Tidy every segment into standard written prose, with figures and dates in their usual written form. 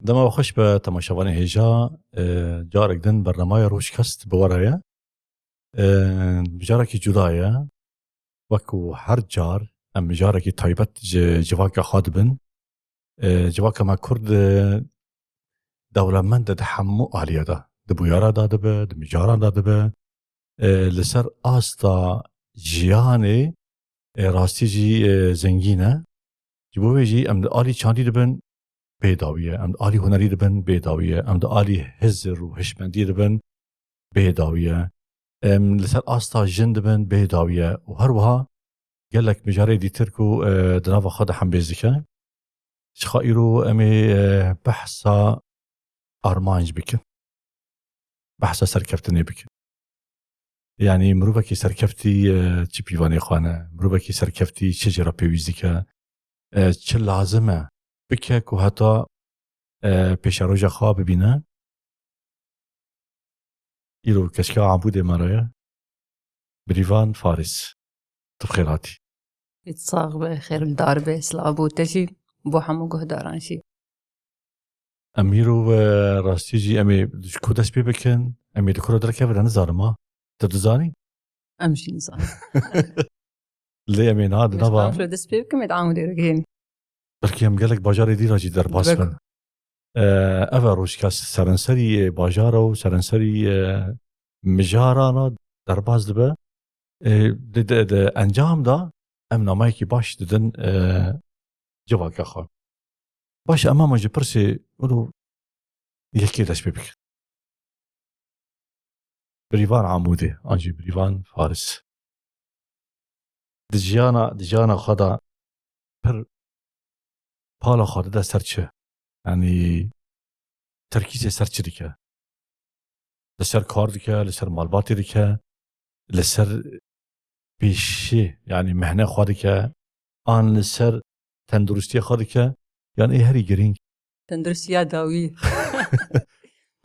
دما خوش به تماشاوان هیجا جارك دن برنامه روشکست بورایا بجارك جدايا وكو هر جار ام بجارك تایبت جواك خادبن جواك ما كرد دولمند دحمو آلية دا دبويارا دادبه دمجارا دادبه لسر آستا جياني راستی جی زنگینه جبوه جی ام آلی چاندی دبن بیداویه ام آلی هنری دبن بیداویه ام آلی هزر و هشمندی دبن بیداویه ام لسر آستا جن دبن بیداویه و هر وها گلک مجاره دیتر کو دناو خود هم بیزکه شخائرو امی بحثا آرمانج بکن بحثا سرکفتنی بکن يعني مروبكي سركفتي چی پیوانی خوانه مروبكي سركفتي چجرا پیویزی که چه لازمه بکه که حتی پیش روژ خواب ببینه ایرو کشکا عبود مرایه بریوان فارس تبخیراتی يتصاغ بخير الدار بس لابو تشي بو حمو قهدارانشي امیرو راستی جی امی کودش بی بکن امی دکورو درکه بدن زارما تدزانی امشي نزال ليه امين هذا نبا شو دس بيبكم يدعموا ديركين بركي هم قالك باجاري دي راجي در باسفن اوا روشكاس سرنسري باجارو سرنسري مجارانا در باز دبه د انجام دا ام نامايكي باش ددن جواك اخوان باش امام جبرسي ولو يكي داش بيبك بريفان عمودي انجي بريفان فارس دجانا خدا پر پالا خدا دا سرچه يعني تركيز سرچه ديكه لسر كار ديكه لسر مالباتي ديكه لسر بيشي يعني مهنه خدا ديكه آن لسر تندرستي خدا ديكه يعني ايه هري گرينگ تندرستي داوي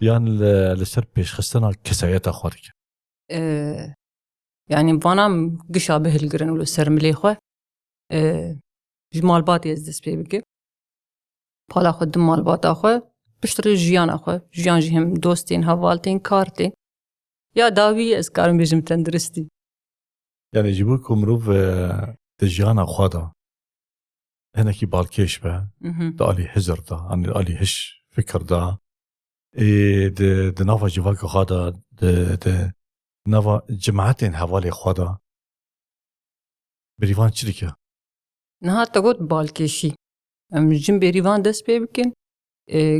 يعني لسر بيش خستنا كسايتا خدا ديكه يعني بانا قشا به القرن ولو سر مليخوه جمال باتي از دس بيبكي بالا خود دمال بات اخوه بشتري جيان اخوه جيان جيهم دوستين هوالتين كارتين يا داوي از كارم بيجم تندرستي يعني يجيبوكم مروف دجانا خدا هنا كي بالكيش به دا علي هزر دا يعني علي هش فكر دا د نافا جواك خدا د نافا جماعتين حوالي خدا بريفان چريكه نها تقول بالكيشي ام جم بريفان دس بيبكن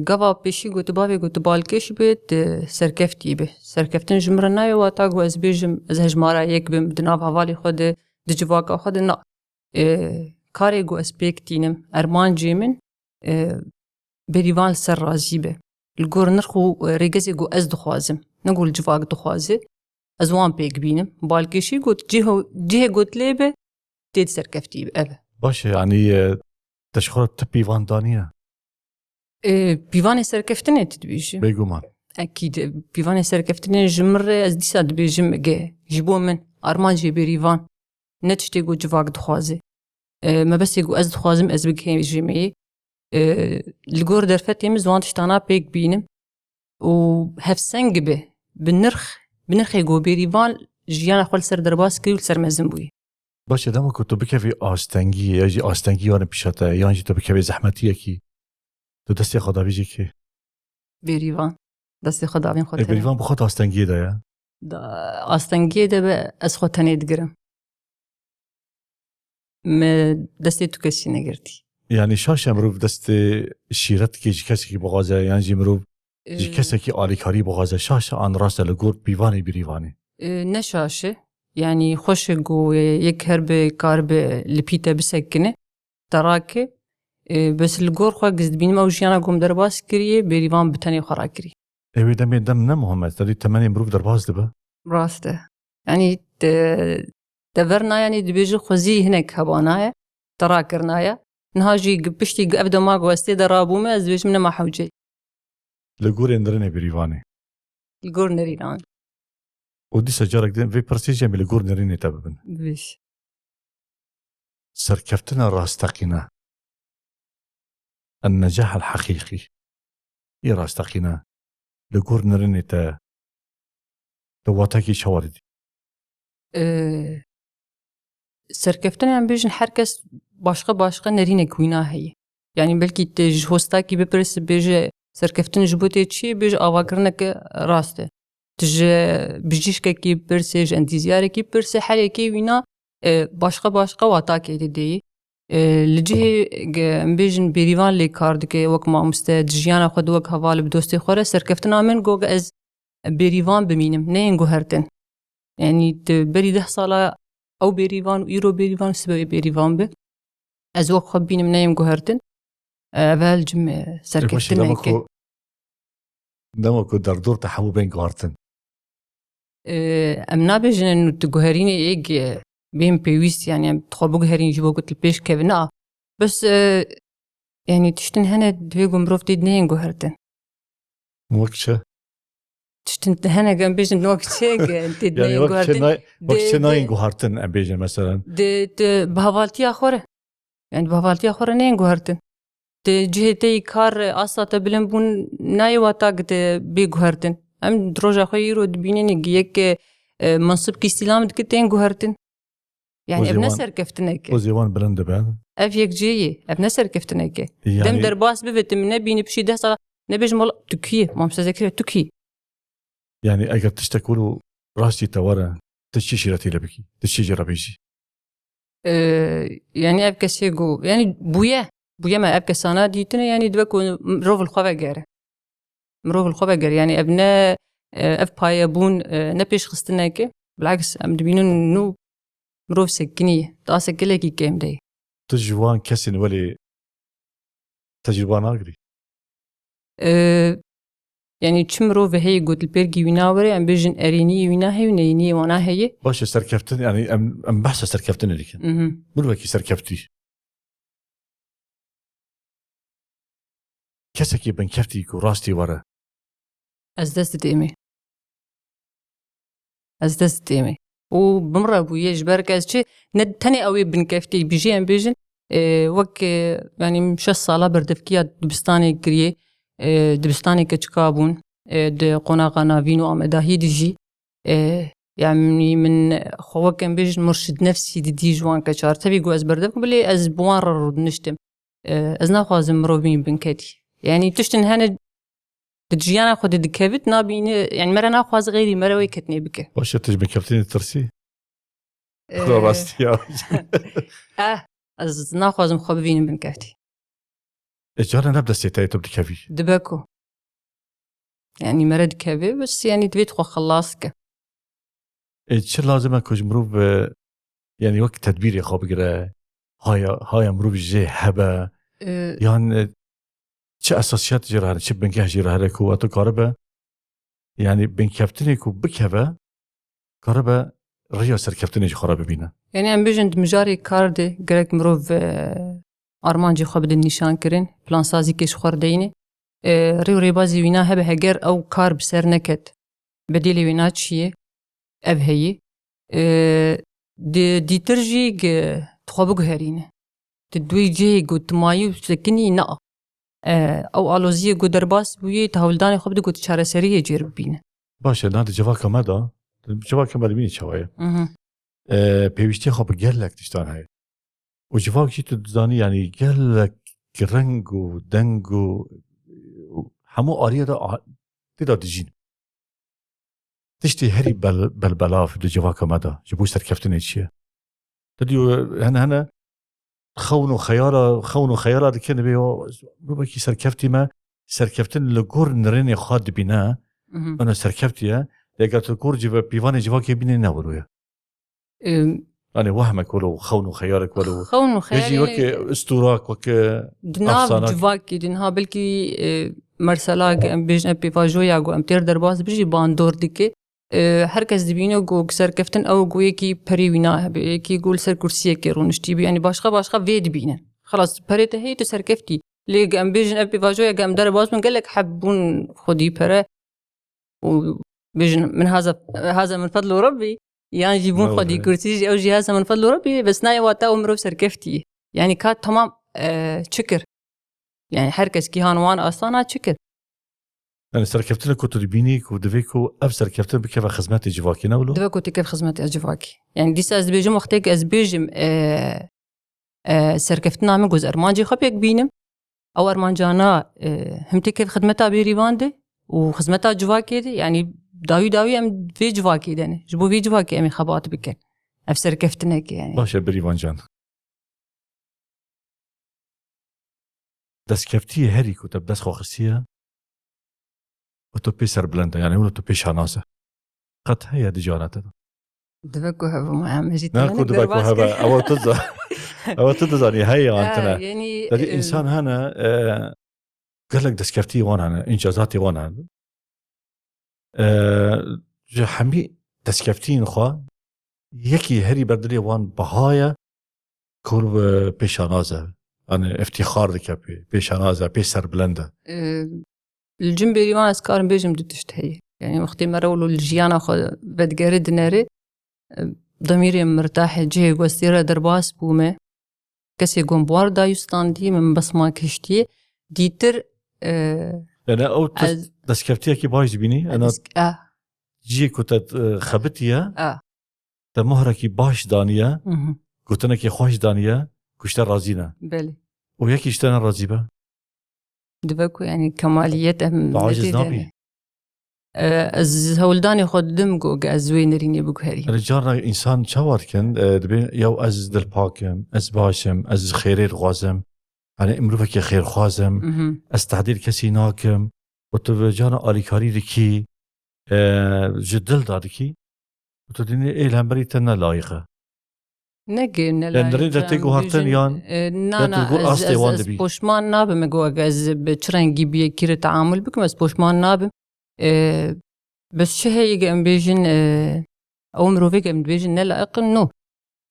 قوا بيشي قوت بافي قوت بالكيش بيت سركفتي به سركفتن جمرنا واتا قو از بيجم از هجمارا يك بم دناف حوالي خود د جواك خود نا كاري قو اسبيكتينم ارمان جيمن بريفان سر رازي به الگور نرخو ريگزي قو از دخوازم نقول جواك دخوازي ازوان بيك بينم بالكيشي قوت جيه قوت ليبه تيد سركفتي به باشه يعني تشخر تبيوان دانيه بيوان سركفتني تدبيش بيقومان اكيد بيوان سركفتني جمر از دي ساد بيجم جيبو من ارمان جي بريفان نتشتي قو جواك دخوازي ما بس يقو از دخوازم از بكي جيمي الگور درفت يم زوان تشتانا بيك بينم و هفسنگ به بنرخ يقو بريفان جيانا خول سر درباس كريو سر مزنبوي باشه دما كنتو بكفي آستنگی يجي آستنگی وان بيشاتا يعني تو بكفي زحمتيه كي تو دستي خدا بيجي كي بريفان دستي خدا بين خود بريفان بخوت آستنگی دا يا دا آستنگی ده از خود تنید گرم ما دستي تو کسی نگردی يعني شاشه مروف دست شيرت كي جكسي كي بغازه يعني جي مروف جكسي كي آليكاري بغازه شاشه آن راس لگور بيواني بريواني نشاشه يعني خوش جو يك هرب كارب لبيتا بسكنه تراكي بس الگور خو قصد بين ما وجيانا قوم درباس كريه بريوان بتاني خراكري ايوه دم نمهم تري 8 مروف درباس دبه راسته يعني تفرنا يعني دبيجي خوزي هناك هبانايا تراكرنايا نهاجي بشتي ابدا ما قوستي درابو ما ازبيش من ما حوجي لگور اندرنه بريواني الگور نرينان ودي سجارك دين في برستيجيا من لگور نرينه تببن بيش سركفتنا راستقنا النجاح الحقيقي راستقينا لقور نرنتا دواتاكي شواردي سركفتن ام بيجن هركس başka nerine kuyna heye. Yani belki te hostaki bepres beje serkeftin jbote çi bej avakirne ke raste. Tje bijişke ki perse jentiziyare ki perse haleki wina başka watake dedi. Lci bejin berivan le kardike wak mamuste dijyana xwe wak haval bi dostê xwe serkeftin amen gog ez berivan bimînim neyin guhertin. Yani te berî 10 sala ew berivan û îro berivan sibê berivan be. Ez wek xwe bînim neyim guhertin. Evel cim serkeftin neke. دمكو دردور تحول بين قارتن Em nabêjin enu tu guherînê êk bêm pêwîst yani em dixwe biguherîn ji bo ku tu pêş kevin a. Bes yani tiştin hene divê ku mirov tê neyên guhertin. وقتشه Tiştin hene em bêjin wek çêk tê يعني neyên guhertin. وقتشه ناين قهرتن ام بيجي مثلا Bi hevaltiya xwe re. Yani bi hevaltiya xwe re neyên guhertin. Di cihêteyî kar asla te bilind bûn nayê wata te bê guhertin. Em roja xwe îro dibînin yek mansibkî stîlam dike tên guhertin. Yani ev ne serkeftineke. o zaman بلند ben Ev yekceyê, ev ne serkeftineke. Dem derbas bivetim ne bînî pişî 10 sala ne bêjim wala Tirkiye, mamsta zekeriya Tirkiye. يعني اگر تشتكولو راسي تورا تشي شيرتي لبكي تشي جربيجي Yani ev kesê got yani bûye me ev kesana dîtine yani dibe ku mirov li xwe vegere. Mirov li xwe vegere yani ev ne ev payebûn ne pêşxistineke. Bilaks em dibînin nû mirov sekiniye. Da sekilekî kêm de. تجوان كسن ولي تجربة ناقري Yani çi mirov heye got li pêr gîvîna were em bêjin erîniyê wîna heye û neyîniyê wana heye. باش سركفتن يعني ام بحث سركفتن لكن مروكي سركفتي كسكي بن كفتي كو راستي ورا Ez dest didême. Ez dest didême. û bimre bûye ji ber ez çi ne tenê ew ê binkeftî bijî em bêjin wek yani 6 sala berdevkiya dibistanê kiriye dibistaneke çika bûn di qonaxa navîn û amedahî de jî yani min xwe wek em bêjin murşid nefsî didî ji wan keçar tevî got ez berdev bilê ez bi wan re rûdiniştim ez naxwazim mirov bîn binketî yani tiştin hene di ciyana xwe de dikevit nabîne yani me re naxwaze xêrî me re wê ketnê bike. باش تج بن كفتني ترسي راستي يا Ez naxwazim xwe bibînim binketî. اجانا نبدا سيتاي تبدي كفي Dibe ku yani me re dikeve bes yani divê xwe xelas ke. ايش لازم اكو مروف يعني وقت تدبير يخاب بقرا هاي مروف جي هبه يعني چه اساسيات جرا چه بنكه جرا هركو اتو كاربه يعني بن كابتني كو بكبه كاربه ريا سر كابتني خراب بينا Yani em bêjin di mijarê kar de gerek mirov armancê xwe bidin nîşan kirin plansazîkê ji xwerdeyînê rê û rêbazî wîna hebe heger ew kar bi ser neket bedêlê wê naçiye ev heye di dîtir jî dixwe biguherîne di duî cihê got tu mayî û sekinî na ew aloziyê got derbas bûye tu hewldanê xwe bide got çareseriyê cêr bibîne. باشه نادي جواكا مادا جواكا مالميني شوايه بيوشتي خاب قالك تشتان هاي وجواك جيت تزاني يعني قالك رنجو دنجو حمو اريا دا تدا تجين تشتي هري بلبلاف دو جواكا مادا جبو سركفتني شيء تديو هنا خونو خيالا دكن بيو بكي سركفتي ما سركفتن لغور نرين خاد بنا انا سركفتي اگر تو کور جوا پیوان جوا که بینه نبروه يعني وهمك ولو خون خيارك ولو خون خيارك يجي وك استوراك وك دناف جواكي دنها بلكي مرسلاك ام بيجن بيفاجويا جو ام تير درباس بيجي باندور ديكي هركز دبينو جو سركفتن او جو يكي بريوينا يكي يقول سر كرسيه كيرونشتي يعني باشخه في دبينه خلاص بريته هي تسركفتي لي ام بيجن بيفاجويا ام درباس من قال لك حبون خدي برا بيجن من هذا من فضل ربي يعني يجيبون خدي كرسي او جهاز من فضل ربي بس ناي واتا عمره سركفتي يعني كات تمام شكر يعني هركز كيهان وان اصلا شكر يعني سركفتنا كنت تبينيك ودفيكو أبصر كفتنا بكيف خدمات جواكي نولو دابا كنت كيف خدمتي أجواكي يعني ديسا از بيجم وقتك از بيجم سركفتنا من جزء أرمانجي خبيك بينم أو أرمانجانا همتي كيف خدمتها بيريفان دي وخدمتها جواكي دي يعني داوي أم في جواكي دني جبو في جواكي أمي خبات بكن أفسر كفتنا كي يعني باشا بريوان جان دس كفتي هري كنت بدس خوخسية وتو بيسر بلندا يعني ولا تو بيش هناسة قد هي دجانته دبكو هبا ما مجيت ناكو دبكو هبا أو تدزاني هيا أنتنا يعني لدي إنسان هنا قال لك دس كفتي وانا إنجازاتي وانا جو حمي دس كفتين خوا يكي هري بردلي وان بهايا كل بيش هناسة أنا افتخار ذكي بيش هناسة بيسر بلندا الجنبري ما أسكار بيجم دتشتهي يعني وقتي ما رولو الجيانا خد بدقرد ناري ضميري مرتاح جيه وسيرة درباس بومه كسي قوم بواردا يستاندي من بصمة كشتي ديتر أنا أو دس كفتي كي بايز بيني أنا جي كنت خبتيا تمهركي باش دانيا قلت أنا كي خوش دانيا كشتر رازينا بلي وياكي اشتنا رازيبة دبكو يعني كماليات عاجز نابي از هولداني خود دمجو جازوين ريني بكهري رجالنا إنسان شوار كان دبي يو أز دل باكم أز باشم أز خيرير غازم أنا إمروفك خير خازم أز تعديل كسي ناكم وتبجانا آليكاري ركي جدل دادكي وتديني إيه الهمبري تنا لايقة نجين لأن نريد تيجو هارتن يان نانا از بوشمان نابم جو از بترنجي بيه كير تعامل بكم از بوشمان نابم بس شهي ام بيجن او مروفيك ام بيجن نلا اقنو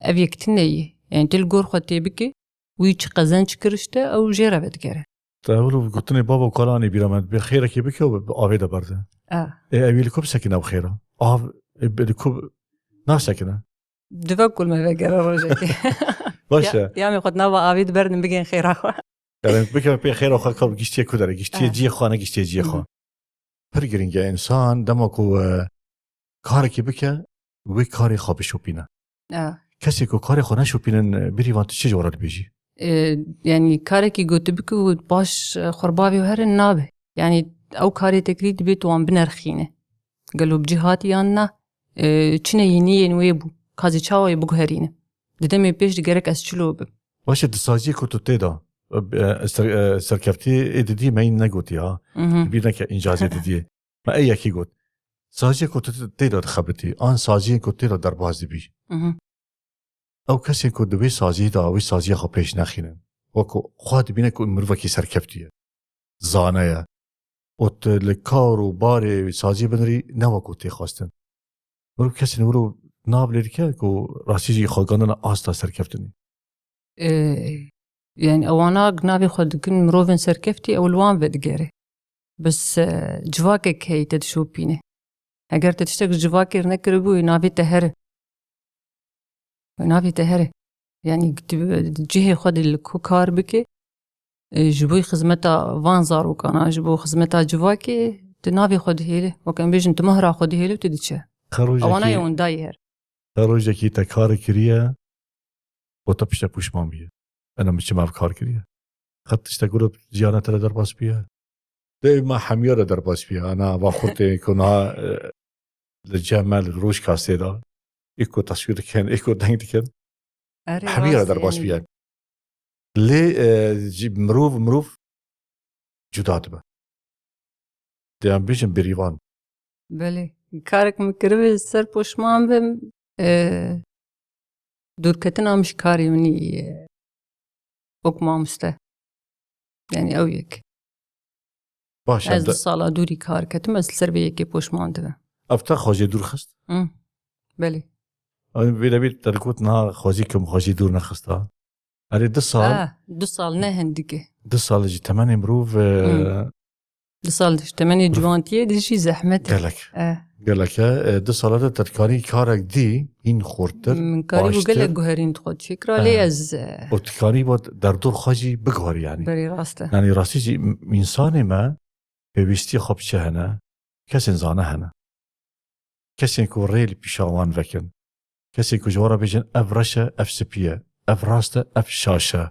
ابيك تني يعني تلقور خوتي بكي ويش قزنش كرشته او جيرا بتكره تقولوا قلتني بابا وقالاني بيرامد بخيرك يبكي وآويدا برده إيه أبي لكم سكنة بخيرة لكم ناس سكنة دفكل ما بقى روجك باشه يا مي خد نوا آويد بردن بگن خير خو يعني بكم بي خير أخو كم جشتي كدر جشتي جي خو أنا جشتي جي خو فرقرين إنسان دمكو كارك يبكي وكاري خابشو بينا كسي كو كاري خو نشو بينا بريوان تشجع ورد بيجي يعني كاركي قلت بك وباش خربابي وهر النابه يعني او كاري تكريد بيت وان بنرخينه قالوا بجهات يانا چنه ينين ويبو كازي چاوي بغهرينه ددمي بيش دگرك اس چلوب واش دساجي كنت تيدا سركفتي ددي ما ينغوتي ها بينك انجاز ددي ما اي كي قلت ساجي كنت تيدا خبرتي ان ساجي كنت تيدا درباز بي او کسی کو دوی سازی دا او سازی خو پیش نخینن وکو خود بینه کو مروکی سرکفتیه زانه اوت لکار و بار سازی بنری نو کو تی خواستن مرو کسی نورو نابل که کو راستی خواگاندن آستا سرکفتنی يعني اوانا نابي خود كن مروفن سركفتي او الوان بدگره بس جواكك هي تدشوبينه اگر تشتك جواكر نكربو نابي تهر نابي تهره يعني جهة خد الكوكار بكي جبوي خدمتها فانزار وكان جبو خدمتها جواكي تنابي خد هيله وكان بيجن تمهرة خد هيله وتدشه أوانا يون داير خروجه كي تكار كريه وتبشت بوشمان بيه أنا مش ما بكار كريه خدتش تقول جيانا ترى درباس بيه دائما حميرة درباس بيه أنا باخرت كنا الجمال الروش كاستيدا إيكو تصوير كان إيكو دنگ كان حميرة درباس يعني. بيه ليه جيب مروف جداد به ديان بيجن بريوان بله كارك مكربه سر پوشمان بم دور كتنا مش كاري مني اوكما مسته يعني او يك باش از الصالة دوري كار كتم از سر بيكي پوشمان ده افتا خوزي دور خست بله انا بيت تركوتنا خوزيكم خوزي دور نخستا هذه 2 سال 2 سال نهن ديكي 2 سال جي 8 مروف 2 سال 8 جوانتيه دي شي زحمت قالك 2 سالات تركاري كارك دي إن خورتر من كاري وقالك جوهرين تخد فكرة ليه از وتكاري بود در دور خاجي بقهر يعني بري راسته يعني راسي إنسان ما پێویستی خۆ بچە هەنە کەسێن زانە هەنە کەسێن و ڕێلی پیشاوان vekن کەسێک و ژۆرە بێژن ئەڤ ڕەشە ئەف سپیە ئەف ڕاستە ئەف شاشە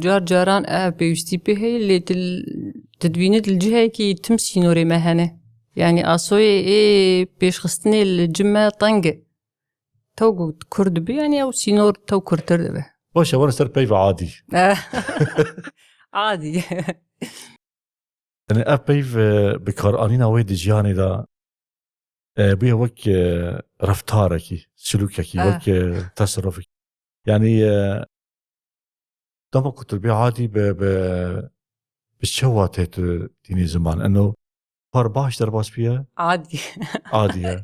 جار جاران پێویستی پێ هەیە لێ تدبینێت جهەیەکی تم سینۆرێ مە هەنێ یعنی ئاسۆیە پێشخستنێ لە جمە تەنگە تەو گوت کورد بێ ینی ئەو سینۆر تەو کورتتر دەبێ باشە وەرە سەر پەیڤ عادی عادی ئەف پەیڤ بکارئانینە وەی دژیانێدا بووە وەک ڕەفتارێکی سلوکێکی وەک تەسەڕۆفێکی یعنی دەما کوتر بێ عادی بچەوا تێت دینی زمان ئەنۆ پار باش دەرباس پێە عادی عادیە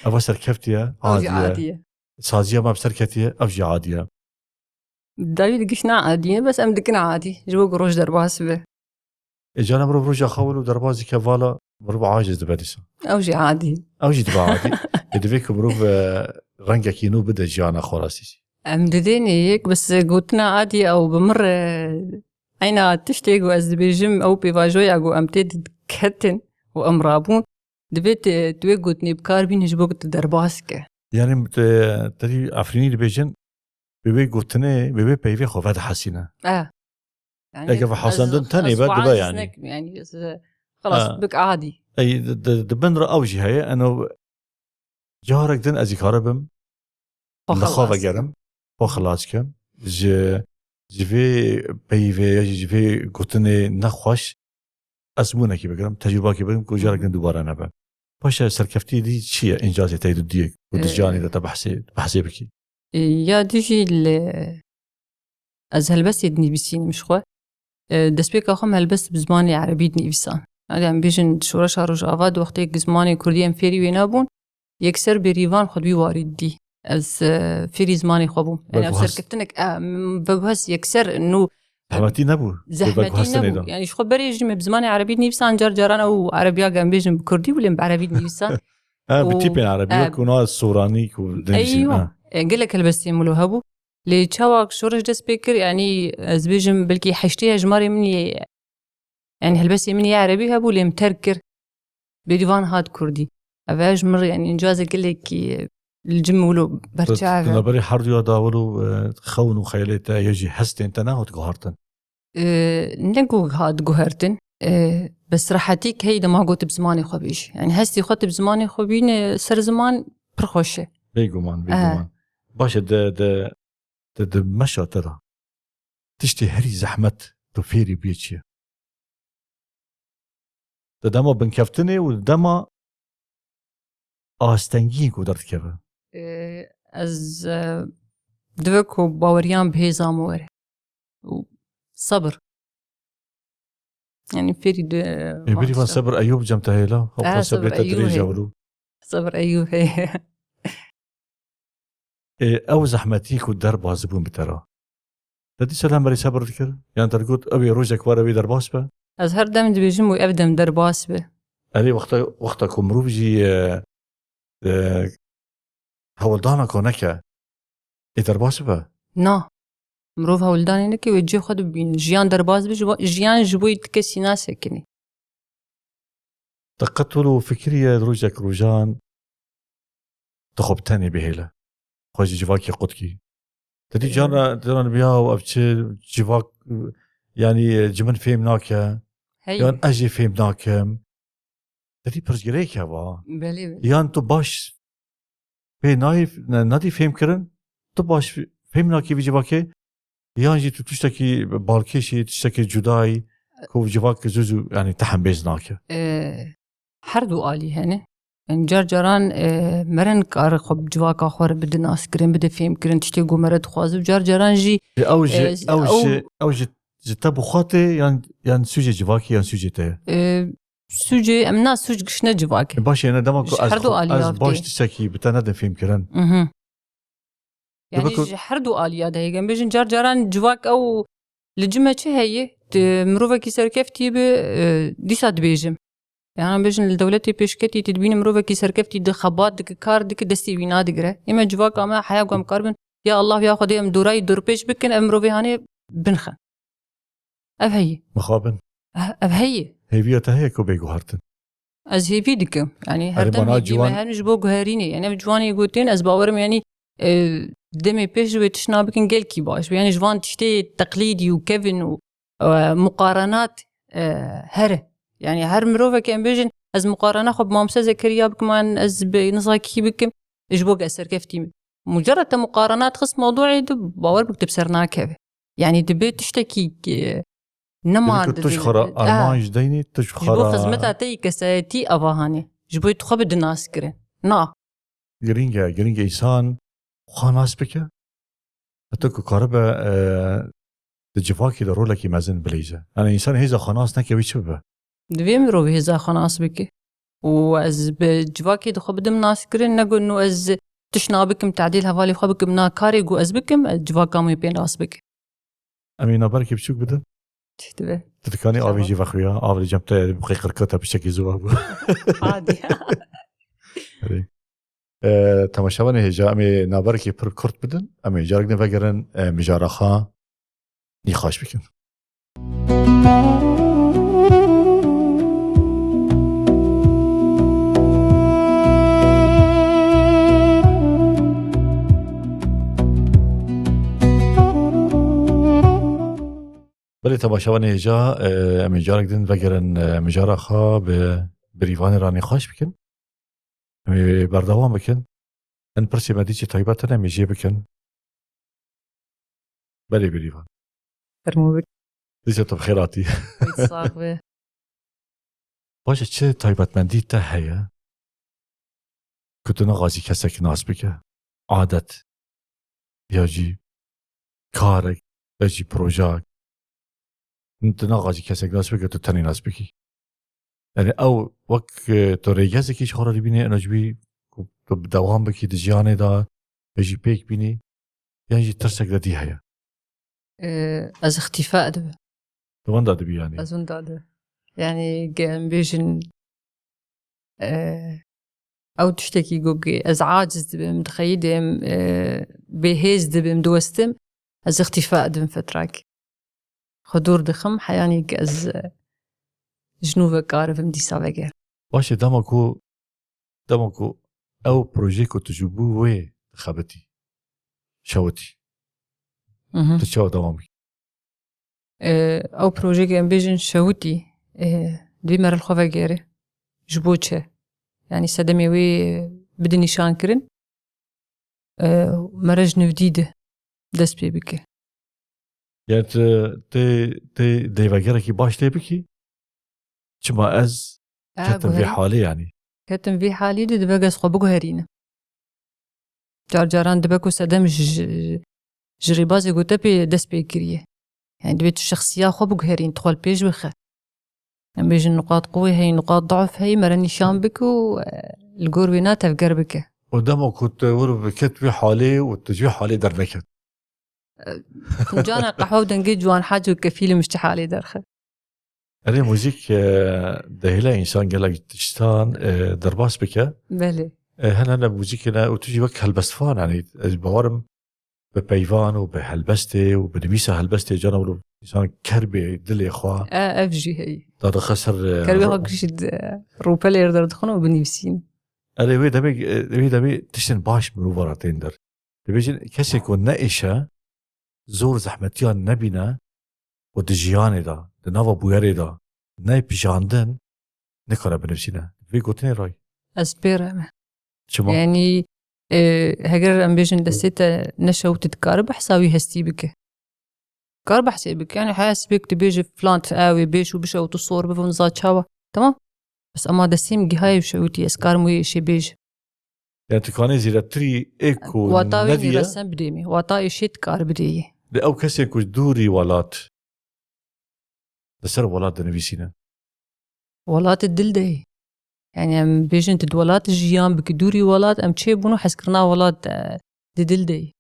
ئەوە سەرکەفتیە عادیە سازیە ما بسەرکەتیە ئەوژی عادیە داوی گشنا عادیە بەس ئەم دکن عادی ژ بۆ ڕۆژ دەرباس بێ ئێجانە مرۆڤ ڕۆژە خەول و دەربازی کە ڤاڵە مرۆڤ عاجز دەبێت دیسە ئەوژی عادی ئەوژی دەبێ عادی دەبێت کە مرۆڤ ڕەنگێکی نو بدە ژیانە خۆڕاستیسی ئەم دەدێنێ یەک بەس گوتنا عادی ئەو بمڕ ئەینا تشتێک و ئەس دەبێژم ئەو پێواژۆیە گو ئەم تێ کەتن و ئەم ڕابوون دەبێت دوێ گوتنی بکار بینش بۆ گوت دەرباسکە یعنی تەری ئەفرینی دەبێژن بێ گوتنێ بێ پەیوێ خۆڤەت حەسینە ئەگە بە حەسەندن تەنێ بە دەبە يعني خلاص بك عادي ئەی دبنرە ئەوژی هەیە ئەنۆ جارێک دن ئەزی کارە بم لەخوا بەگەرم بۆ خلاصکەم ji vê peyvê ji vê gotinê nexweş ezmûnekî bigirim tecrübakî bigirim ku jarek din dubare nebe paşa serkeftî dî çi ye incazê tey du diyek ku di ciyanê de te behsê bikî ya dijî ez helbestê dinivîsînim ji xwe destpêka xwe helbest bi zimanê erebî dinivîsan em bêjin şoreşa rojava di wextê ku zimanê kurdî em fêrî wê nabûn yekser bêrîvan xwedî warî dî ez fêrî zimanê xwe bûm ev serkeftinek veguhes yekser nû zehmetî nebû zehmetî nebû yani ji xwe berê jî me bi zimanê erebî dinivîsan car caran ew erebiya em bêjin bi kurdî wî lê bi erebî dinivîsan bi tîpên erebî ku na soranî ku gelek helbestê milo hebû lê çawak şoreş dest pê kir yanî ez bêjim belkî heştêya ji marê min yê yani helbestê min yê erebî hebû lê min terk kir bêrîvan hat kurdî ev ji mir yani incazê gelekî الجم ولو برچاوه نبري حرديا داولو خون وخيالته يجي حستين تناهت قهرتن نگو هاد قهرتن بس راحتيك هيدا ما قلت بزماني خبيش يعني هستي خط بزماني خبين سر زمان برخوشه بيقومان باشه ده مشى ترى تشتي هري زحمت تفيري بيتشي ده دما بنكفتني ودما آستنگی کو درد کبه از دوکو باوریان بهزام وره صبر يعني فريد يبري فان صبر أيوب جمتها له أو صبر تدريج أولو صبر أيوب هي أو زحمتي كو در بازبون بترا تدي سلام بري صبر فكر يعني ترقود أبي روجك وارا بي در باس به از هر دم دبيجم وأبدم در باس به ألي وقتا مروف جي هولدانا كونك درباس به نا مروف هولداني نكي وجه خد بين جيان درباس به جيان جبوي تكسي ناس كني تقتلوا فكرية روجك روجان تخبتني بهيله خوش جواكي قدكي تدي جانا دران بياو أبتش جواك يعني جمن فهمناك يعني أجي فهمناك تدي برجريك هوا يعني تو باش به نايف نادي فهم كرن تو باش فهمناكي بجواكي يعني جي تو تشتكي بالكيشي تشتكي جداي كو جواك زوزو يعني تحم بيزناك حردو آلي هنه يعني جاران مرن کار خب جواک آخر بده ناس کرن بده فهم کرن تشتی گو مرد خوازو جاران جی اوج تبو خاطه يعني سوجي جواكي يعني سوجي ته سوجي امنا سوج گشنه جواك باشه انا دمك از باش تشتكي بتنادى فهم كرن يعني حردو آليا ده يجن بيجن جاران جواك او لجمه چه هي مروفه کی سرکفتی به دیسات بیجم يعني بيجن الدولتي بيشكتي تدبين مروفكي سركفتي د خبات دك كار دك دستي وينا دغره اما جواك ما حياه قام كاربن يا الله يا خدي ام دوراي دور بيش بكن امروفي هاني بنخ اب هي مخابن اب هي هيفيتا هيك وبيجوهرتن از هیوی دکم یعنی هر دم أربعة هیوی جوان. ما هرمش بو گهرینه یعنی جوانی گوتین از باورم یعنی دمی پیش و تشنا بکن گل کی باش یعنی جوان تشتی تقلیدی و کیفن و مقارنات هره يعني هر مروفة كان بيجن از مقارنة خب مامسا زكريا بكمان از بنصاكي بكم اجبوك أسر كيفتي مجرد مقارنات خص موضوعي باور بكتب سرنا كيف يعني دبي تشتكي نما تشخرة ألمان جديني جبو تشخرة خزمتها تي كساتي أباهاني جبو تخبد الناس كرين نا جرينجا إنسان خاناس بك أتوقع كهرباء تجفاكي ضرورة مازن بليزة أنا إنسان هيزا خاناس نكي ويشبه دبي مرو بهزا خناس بك وأز بجواكي دخبدم ناس كرين نقول إنه أز تشنا بكم تعديل هفالي خبكم نا كاريجو أز بكم جواكام يبين راس بك أمينا بركي بشوك بدن تشتبه تتكاني شباب. آفي جيفا خويا آفي جمتا بقي قركتا بشكي زوابو عادي تماشاواني هجا أمي نابركي پر كرت بدن أمي جارك نفقرن مجارخا نيخاش بكن بله تماشاواني هجا أمي جارك نفقرن مجارخا بريفان راني خاش بكن أمي بردوان بكن أن برسي مديتي طيباتنا أمي جي بكن بله بريفان فرمو بك ليش بخيراتي يتصاغبه باشه چه تایبەتمەندی تا هەیە کە تو نەغازی کەسێک ناس بکە عادەت یاجی کارێک یاجی پرۆژاک تو نەغازی کەسێک ناس بکە تو تەنی ناس بکی یعنی ئەو وەک تۆ ڕێگەزێکیش خۆڕە بینێ ئەنەجبی تو بەدەوام بکی di ژیانێدا بێژی پێک بینی یاجی ترسێک لەدی هەیە از اختفاء دبه تۆوەندا دەبی یانی أظن ده يعني قام بيجن أو تشتكي جوجي از عاجز دبم متخيدم بهيز دبم دوستم از اختفاء دبم فتراك خدور دخم حياني از جنوبك عارف مدي سافجر باشه دەمەکو ئەو پرۆژێک و تجوبوو وێ خەبەتی شەوتی تو چاو دەوام بکی أو بروجي قام بيجن شوتي دي مرة الخوفاجيري جبوتشه يعني سدمي وي بدني شانكرن مرجن جديدة دس بيبكي يعني تي دەیڤەگەرێکی باش تێ بکی چما ئەز کەتم في حالي يعني كتم في حالي دي دبقى خبقو هرينا جاران دبقو سدم جريبازي قوتا بي دس بيكريه يعني دبيت الشخصية خبقو هرين تخول بيج وخه يعني بيجي نقاط قوة هي نقاط ضعف هي مرني شام بكو القروينات أفقر بك قدامك كنت بكت في حالي وتجي حالي درنكت فنجانا قحوة ودنقيد جوان حاجة وكفيلة مش حالي درخه أنا موزيك دهلا إنسان قالك تشتان درباس بك بله هلا موزيكنا وتجي وقت هالبستفان يعني بوارم ببيفان وبهالبستي وبنميسة هالبستي جانا ولو إنسان كربي دلي إخوة أفجي هي دار خسر كربي هاكشد روبالي يردر دخونه وبنيفسين أنا وي دبي تشتن باش مروفارتين در دبيجن كسي يكون نائشة زور زحمتيان نبينا ودجياني دا دنافا بوياري دا ناي بيجاندن نكرا بنفسينا في قوتين راي أسبيرا شما يعني هجر أمبيجن دسيتا نشأ وتتكارب حساوي هستي بك كارب حسابك يعني حاسس بك تبيجي فلان تقاوي بيش وبش أو تصور بفهم زاد شوا تمام بس أما دسيم جهاي وشوتي أسكار موي شي بيج يعني تكاني زيرا تري إيكو وطاوي ندية رسم بديمي وطاوي شيت كار بدي لأو كسي كوش دوري والات دسر والات دنفسينا ولات الدل دي يعني أم بيجن تدولات الجيام بك دوري ولات أم تشي بونو حسكرنا ولات دل دي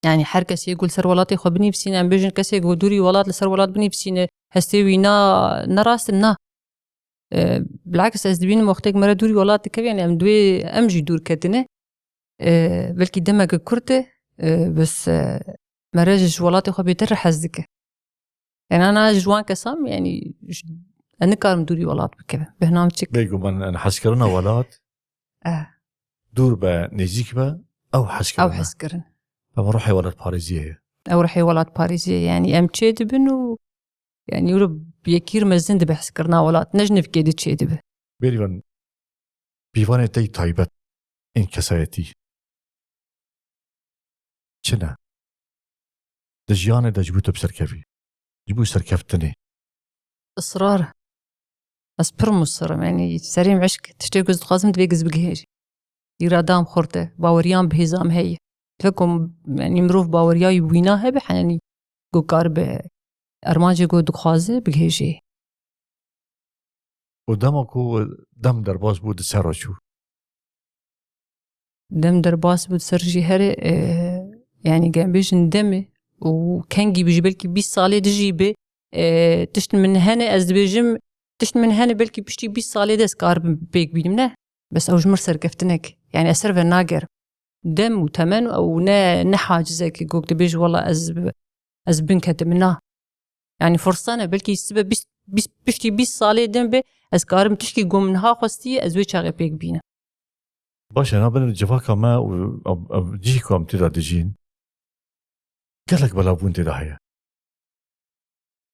يعني حر كسي يقول سر ولاتي خو بني بسينا أم بيجن كسي يقول دوري ولات لسر ولات بني بسينا هستوي نا راس النا بالعكس أزدبين وقتك مرة دوري ولات كيف يعني أم دوي أمجي دور كتنه بلكي دمك كرته بس مراجج ولاتي خو بيتر حزك يعني أنا جوان كسام يعني أنا كارم دوري ولات بكبه بهنام تشك بيقو من حسكرنا ولات دور بنزيك با أو حسكرنا أو حسكرن فما روحي ولات باريزية أو رح ولات باريزية يعني أم تشيد بنو يعني يقولوا بيكير مزند بحسكرنا ولات نجنف كده تشيد به بيريفان بيوانه تي تايبت إن كسايتي چنه دجيانه دجبوتو بسركفي جبو سركفتني إصرار أسبر مصر يعني سريم عشق تشتري جزء قاسم تبيجز بجهيج يرادام خرطة باوريان بهزام هي تفكم يعني مروف باوريا يبويناها بح يعني جو كارب أرماجي جو دخازة بجهيجي ودمكو دم درباس بود سرشو دم درباس بود سرجي هري يعني قام بيج ندمي وكان جي بيجي بلكي 20 سالة دجيبه تشت من هنا از بيجم تشت من هنا بلكي بشتي 20 سالة دس كارب بيك بينمنا بس أوج مرسر كفتنك يعني أسر في الناجر دم وتمن أو نحاجزك يقولك تبيج والله از بنك مناه يعني فرصنا بلكي السبب بشتي 20 سالة دم به از كارم تشكي قوم منها خستي از ويش بيك بينا باشه أنا بين الجفاكة ما جيكو أم تدا دجين قالك بلابون تدا هيا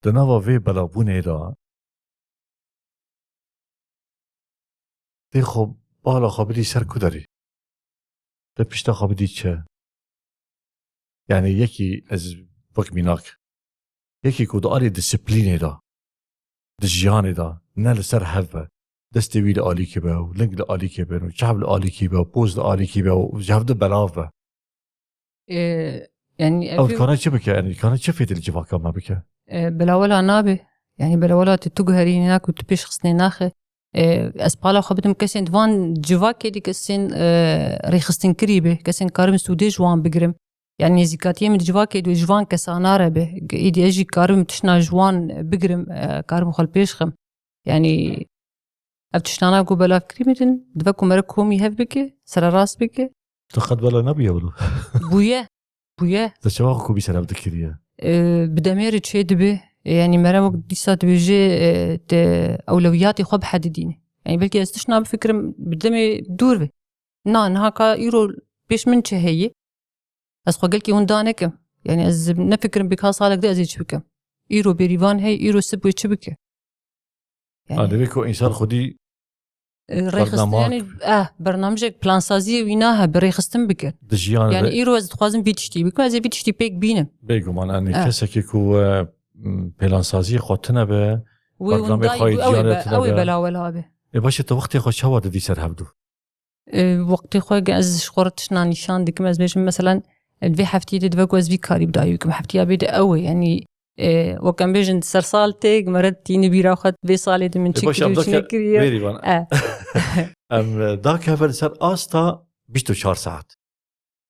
دناوا في بلابون إيدا دي خب بالا خبري سر كدري ده بشتا خبري چه يعني يكي از وك ميناك يكي كود آلي ديسيبلين إيدا دجيان إيدا نال سر هفا دستوي لآلي كبا ولنق لآلي كبا وشعب لآلي كبا وبوز لآلي كبا وجهف ده بلافا يعني أو كانت شبك يعني كانت شفت الجفاكة ما بك بلا ولا نابه يعني بلا ولا تتجهري هناك وتبيش خصني ناخه اسبالا خبتم كسين فان جواكي دي كسين ريخستين كريبه كسين كارم سودي جوان بقرم يعني زكاتيه من جواكي دو جوان كساناره به ايدي اجي كارم تشنا جوان بقرم كارم خل بيشخم يعني ابتشتانا كو بلا كريمتن دفكو مركومي هف بك سر راس بك تقد بلا نبي ولو بويا تشواخكو بيسلام تكريه بدمير تشيد به يعني مرة ديسا تبيجي أولوياتي خب حدديني يعني بلكي استشنا بفكر بدمي دور به هاكا يرو بيش من هي أسخو قلكي هون دانك يعني أز نفكر بكا صالك دي أزيد شبكة يرو بريفان هي يرو سبوي شبكة يعني بيكو إنسان خدي ريخستن يعني برنامجك بلان سازي ويناها بريخستن بك دجيان يعني يرو أز تخوازم بيتشتي بكو أزي بيتشتي بيك بينم بيكو مان أني كسكي كو بلان سازي خوتنا به برنامج خواهي ديانتنا أوي به بلا ولا به باشه تو وقتی خوش شواد دي سر هفدو وقتی خواه از شخورتش نشان دکم از بیشم مثلا دوی هفتی دوی از بی کاری بدایو کم هفتی بیده اوه یعنی وکم بیشن سر سال تیگ مرد تینی بیرا خد دوی سالی ده من چی کریو چی نکریو بيري بان ام داك هفر سر آستا 24 ساعت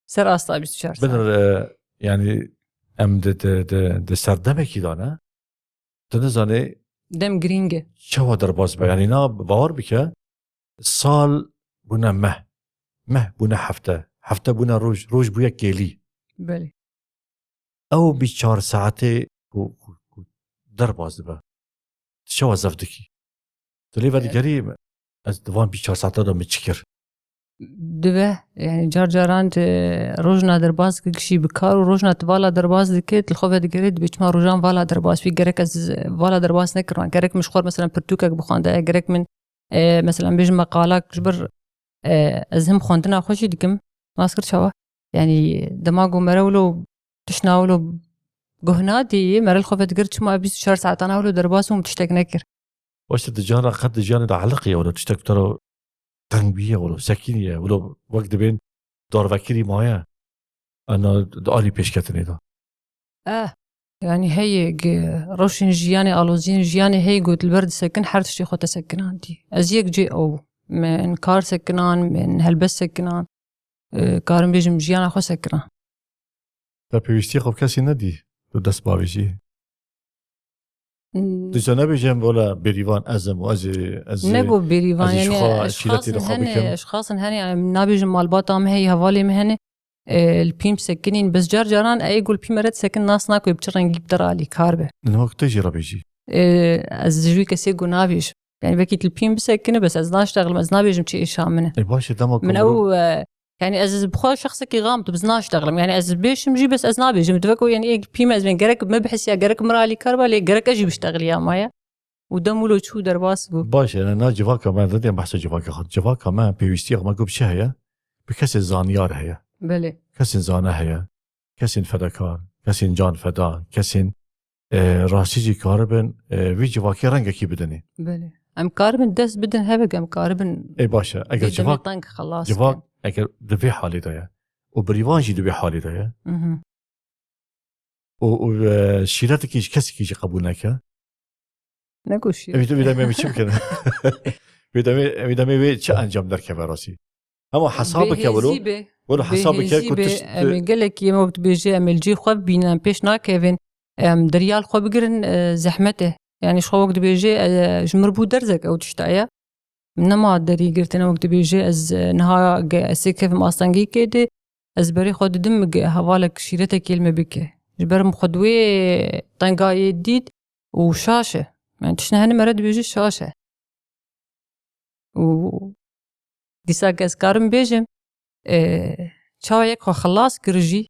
سر آستا 24 ساعت بنر يعني ام ده سردمکی دانه دنزانه دم گرینگه شوا در باز با يعني نا باور بك سال بنا مه بنا هفته بنا روز بويا كيلي بله او 24 ساعته در باز با شوا زفدكي تلي ودي قريب از دوان 24 ساعته دا متشكر دوه يعني جاران روزنا درباز کشی بکار و روزنا توالا درباز دکت الخوفه دگرید بیچ ما روزان والا درباز فی گرک از والا درباز نکران گرک مشخور مثلا پرتوکک بخونده گرک من مثلا بیش مقاله جبر از هم خوندنا خوشی دکم ماسکر شوا يعني دماغو مرولو تشناولو جهنادي مر الخوفه دگرد شما 24 ساعه انا ولو درباز ومتشتك نكر واش دجانا قد دجانا دا علقيه ولا تشتك ترى تنبيه ولا سكينيه ولا وقت بين دار وكيري مايا انا دالي بيشكتني دا يعني هي روشن جياني الوزين جياني هي قلت البرد سكن حرتشي خو تسكن عندي ازيك جي او من كار سكنان من هلبس سكنان كارم بيجم جيانا خو سكنان دا بيستي خو كاسي ندي دو دست باويجي دجانا بيجم ولا بريوان ازم از نگو بريوان يعني اشخاص هني نابيجم مالباط ام هي حوالي مهنه البيم سكنين بس جاران اي يقول بي مرات سكن ناس ناكو بترنجي بدرالي كاربه الوقت تجي ربيجي از جوی کسی گو نابیش يعني بكي تلبين بسكنه بس از ناشتغل ما نابيجم شيء إشام منه باشه دمك من او يعني از بخوا شخصك يغامط بس ناشتغل يعني از بيشم جي بس از نابيجم تفكوا يعني ايه بيما از بين جرك ما بحس يا جرك مرالي كربا لي جرك اجي بشتغل يا مايا ودمولو شو درباسكو باشه انا جواكا ما ردي بحث جواكا خد جواكا ما بيوستيغ ما قب شهيه بكس الزانيار هي بله كسن زانه هي كسن فداكار كسن جان فدا كسن راسيجي كاربن في جواكي رنگكي بدني بله ام كاربن دس بدن هبك ام كاربن اي باشا اگر جواك طنك خلاص جواك اگر دبي حالي دايا وبريفانجي دبي حالي دايا وشيرتك كسي كيجي قبول نكا نكوشي بيدا ما بيشم كده بيدا ما چه انجام در که براسی اما حسابك ولو حسابك كنت قال لك يوم وقت بيجي الجي خو بينا بيش ناكيفن دريال خو بقرن زحمته يعني شو وقت بيجي جمربو درزك او تشتايا انما دري قلت انا وقت بيجي از نها اسكيف ماستنجي كده از بري خود دمج هوالك شيرتك كلمه بك جبر مخدوي طنقاي جديد وشاشه يعني تشنا هنا مرد بيجي شاشه و ديسا كاسكارم بيجم شاويك خو خلاص كرجي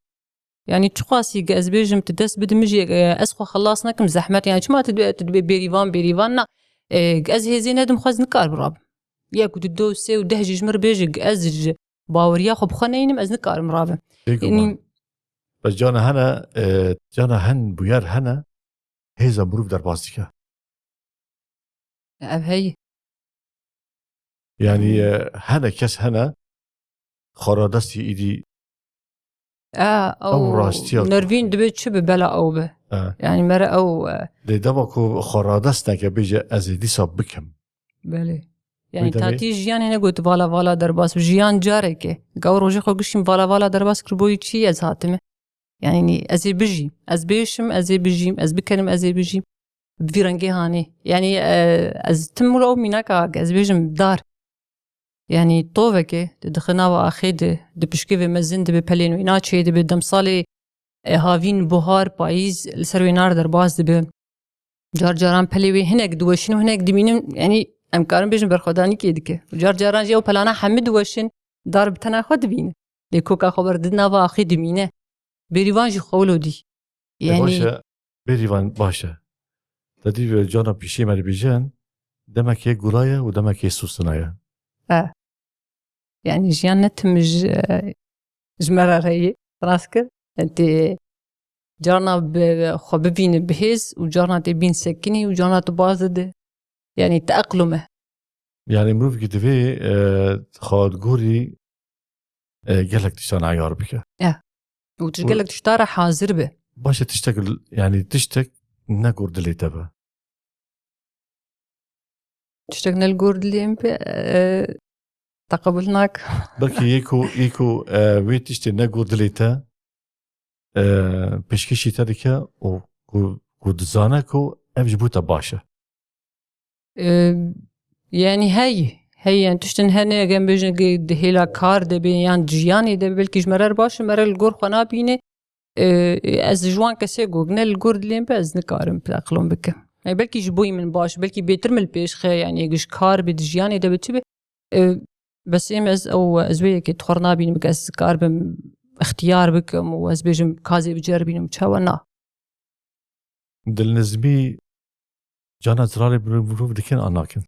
يعني تقاسي جاز بيجم تدس بدمجي اسخو خلاص نكم زحمت يعني شما تدبي بيريفان جاز هزين هدم خاز نكار براب ياكو تدوسي ودهجي جمر بيجي جاز باوريا خو بخنينم از نكار مراب يعني بس جانا هن بويار هنا هيزا مروف در باستيكا اب هي يعني هنا كس هنا خرادستي ايدي او نرفين دبي تشب بلا او به يعني مرة او لدمكو خرادستنا كبيجي از ديسا بكم بله يعني تاتي جيان هنا قلت فالا درباس جيان جارك قاو روجي خو قشم فالا درباس كربوي تشي از هاتمه يعني ازي بجي از بيشم ازي بجيم از بكلم ازي بجيم بفيرنجي هاني يعني از تملو ميناكا از بيجم دار يعني طوفك تدخلنا واخد دبشكيف مزن دب بلين ويناتشي دب دمصالي هافين بوهار بايز السروينار درباز دب جاران بلوي هناك دوشن وهناك دمينم يعني امكارن بيجن برخداني كيدك جاران جاو بلانا حمد وشن دار بتناخد بين لكوكا خبر دنا واخد مينه بريفانج خولو دي يعني باشا بريفان باشا تدي جانا بيشي مال بيجان دمك هي غلايا ودمك هي سوسنايا يعني جيان نتمج جمرة هي راسك انت جارنا خببين بهز وجارنا تبين سكني وجارنا تبازد يعني تأقلمه يعني مروف كتفي خاد غوري قالك تشتغل عيار بك وتقالك تشترى حاضر به باش تشتغل يعني تشتك نقول دلي تبع تشتغل الجورد اللي انت تقبلناك بلكي يكو ويتشتي نقول دلي تا بشكشي تركه ودزانكو افجبوتا باشا يعني هي تشتن هنا جنب بيجن هيلا كار دبي يعني جياني دبي بلكي جمرر باش مرر الجور خنا بينه از جوان كسي جوجنا الجورد لين باز نكارم بتاقلم بك يعني بلكي جبوي من باش بلكي بيتر من البيش خي يعني جش كار بدجياني دبي تبي بس از او ازويه كي تخرنا بين بكاس كار بم اختيار بكم واز بيجم كازي بجربين متشاونا دل نزبي جانا زراري بروف دكين اناكن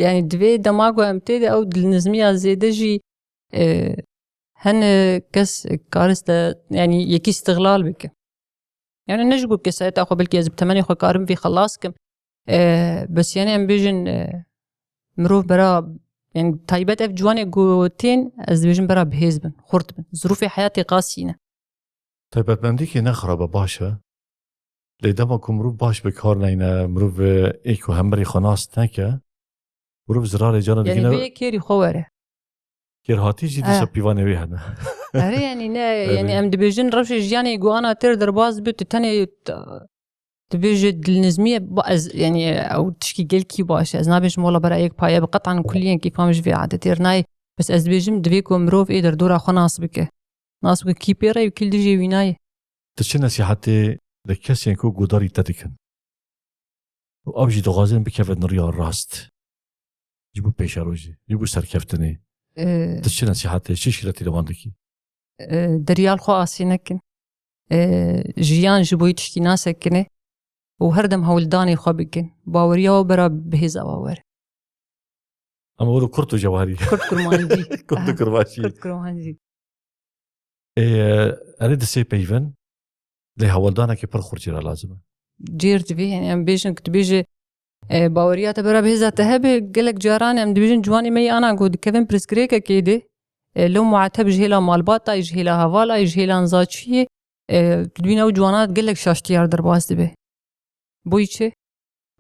يعني دوي دماغو امتدي او دل نزمية زيادة جي هن كس كارست يعني يكي استغلال بك يعني نجبو كسايت اخو بلكي از بتمني خو كارم في خلاصكم بس يعني ام بيجن مروف برا يعني تايبات اف جواني قوتين از بيجن برا بهزبن خورتبن ظروف حياتي قاسينة طيب بنديكي نخرب باشا لدمكو مروف باش بكار نينا مروف ايكو همبري خناس تنكا مروف زراري جانا يعني بيه كيري خواره كير هاتي جي دي سبيواني ويهنا أري يعني يعني ام دبيجن رفش جياني قوانا تر درباز بيت تاني تبيجد النزمية يعني او تشكي قلكي باش از نابيش مولا برا ايك بايا بقطعا كليا كيف فامش في عادة تيرناي بس از بيجم دبيكو مروف ايدر دورا خناس بك ناس بك كي بيرا وكل دي جي ويناي تشي نصيحتي لكسين كو قداري تدكن وأوجي دغازن بكفت نريا الراست جيبو بيشا روجي جيبو سركفتني تشي نصيحتي شيشرتي لواندكي دريال خو آسينكن جيان جبوي تشتي ناسكنه وهردم هولداني خو بكن باوريا وبرا بهز أواور أما أقولوا كرتو جوهري كرت كرمانجي كرتو كرماشي كرت كرمانجي أريد السي بيفن لي هولدانا كي برخور جيرا لازمة جير تبي يعني أم بيجن كت بيجي باوريا تبرا بهزة تهبي قلك جاراني أم دبيجن جواني مي أنا قود كيفن بريسكريكا كيدي لو معتب جهيلا مالباتا يجهيلا هوالا يجهيلا نزاتشيه تدوينه وجوانات قلك شاشتيار درباز دبي بويچه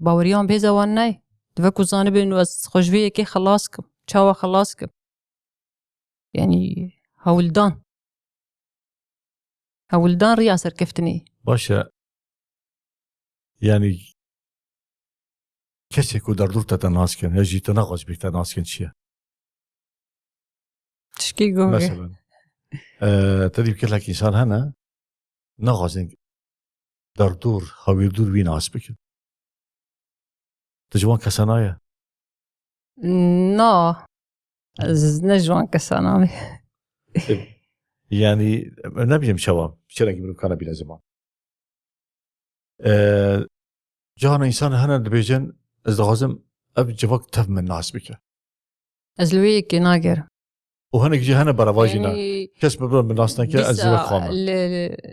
باوريان بهزة وان ناي دفكو زانبه إنه از خوشوية كي خلاصكم چاوا خلاصكم يعني هولدان ريا سركفتني باشا يعني كسي كو دردور تتناسكن يجي تنغز بك تناسكن شيء تشكي قوغي مثلا تدريب كلك إنسان هنا نغزن دردور هاويردور بين عسبك تجوان كسانايا نا از نجوان كسانامي يعني نبي مشوا شرنج منو كان بلا زمان جانا إنسان هنا دبيجن از لازم أب جوك تف من ناس بك از لوي كي ناقر وهنا جي هنا برواجينا يعني كسب من الناس نكى از جوك خامة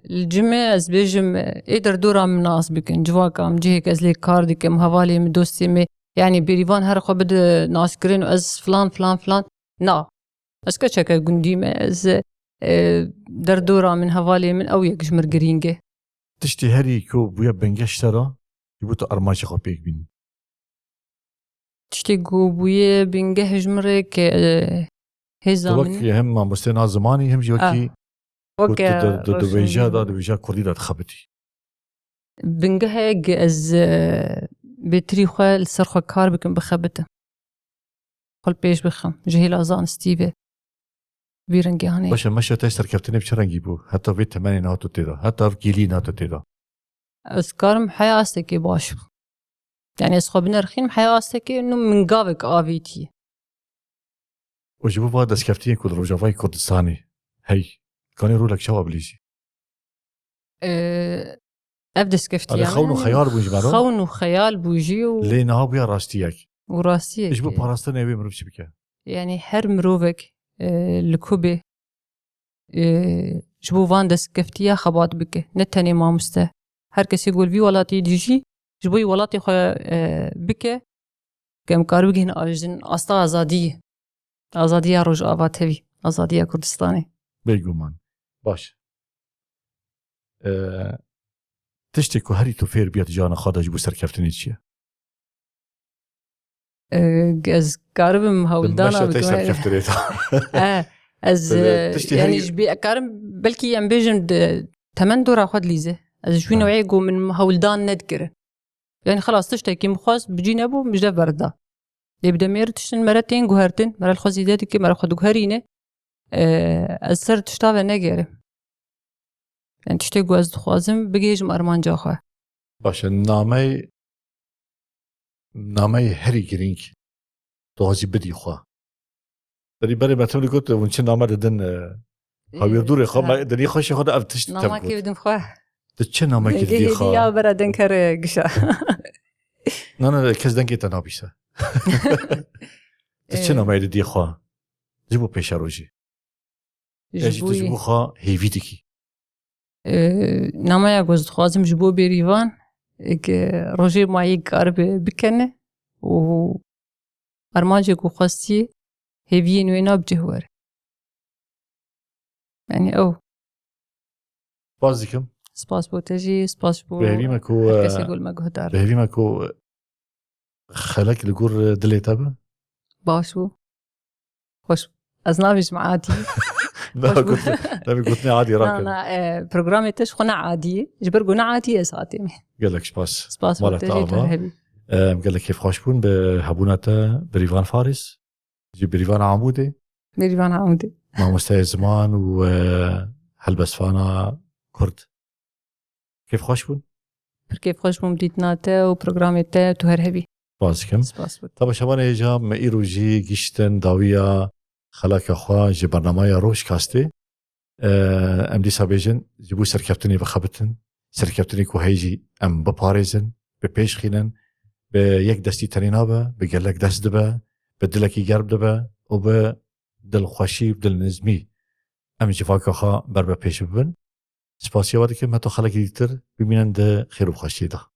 الجمع از بيجم ايدر دورا من ناس بكن جواكا ام جيهك از لي كاردي كم هوالي من دوستي مي يعني بريفان هر خو بد ناس كرين از فلان نا از كچكا گنديمه از دردورا من هوالي من او يك جمر گرينگه تشتي هري كو بويا بنگش ترى يبوتو أرماش خو بيك بيني تشتي گوبويه بنگه جمرك هزا توك من هم مستنا زماني هم جوكي وكا دو بيجا كردي دا خبتي بنگه از بتري خو السرخ كار بكم بخبته خل بيش بخم جهيل ازان ستيفي بيرنگي هاني باشه مشى تيسر كابتن بشرنجي بو حتى في 8 ناتو تيدا حتى في كيلي ناتو تيدا اسكارم حياة استكي باش يعني اسخو بنرخين حياة استكي انه من قابك آفيتي وجبو بعد اسكفتين كود رجافاي كردستاني هي كان يقول لك شو بليزي ابدس كفتي على خون وخيال بوجي مرة خون وخيال بوجي لين هابيا راستيك وراسيك ايش بو باراستنا يبي مروبش بك يعني هر مروفك الكوبي جبو فاندس كفتيا خبات بك نتني ما مسته هر کسی يقول في ولاتي ديجي جبوي ولاتي خو بك كم كاربگين اجن استا ازاديه روج آواتوی ازاديه كردستاني بيجومان باش تشتكو هري توفير بيات جانا خادا جبو سركفتني تشيه از كاربم هولدانا مشى تيسر كفتريتا از يعني جبي كارم بلكي ام بيجن 8 دور اخذ ليزه از شوي نوعيه جو من هولدان ندكر يعني خلاص تشتكي مخاص بجينا ابو مش بردا يبدا ميرتشن مرتين جوهرتين مره الخزيدات كي مره خد جوهرينه السر تشتاف نجر يعني تشتكو از خوازم بجيج ارمان جاخه باش نامي هري جرينك توازي بدي خوا دري بري بتقولي قلت ونش نامه ددن هاوير دوري خا دري خوش خد افتش نامه كيف دم خواه تشي نامه كدي خا يا برادن كره قشا انا كز دنكي تنابيسه تشي نامه دي خا جيبو بيشاروجي جيبو خا هيفيدكي نامه يا جوز خوازم جبو بريفان روجي معي قرب بكنه و ارماجي كو خاصتي هيفين وينا بجهور يعني او بازيكم سپاس بو تجي سپاس بو بهريمكو كسي يقول مجهودار بهريمكو خلك لقور دليتابه باشو خوش ازنافش معاتي لا قلت عادي راكب انا برنامج تش خنا عادي جبر قنا عادي اساتي قال لك سپاس بو تجي ترهبي قال لك كيف خوشبون بهبوناتا بريفان فارس جي بريفان عمودي بريفان عمودي مع مستوى زمان وهلبس فانا كرد كيف خوش بون؟ كيف خوش بوم دیتنا تا و پروگرام تا تو هر هبی بازكم سپاس بود طبعا شبان ايجا ما ايرو جي گشتن داوية خلاك اخوا جي برنامج روش كاستي ام دي سابيجن جبو سركبتني بخبتن سركبتني كو هيجي ام بباريزن ببيش خينن بيك دستي ترينابه بقلك دست دبه بدلكي قرب دبه وبدل خوشي بدل نزمي ام جفاك اخوا بر ببيش ببن سپاسيا وادي كم هتو خلق ديتر ببينن ده خير وخوشي ده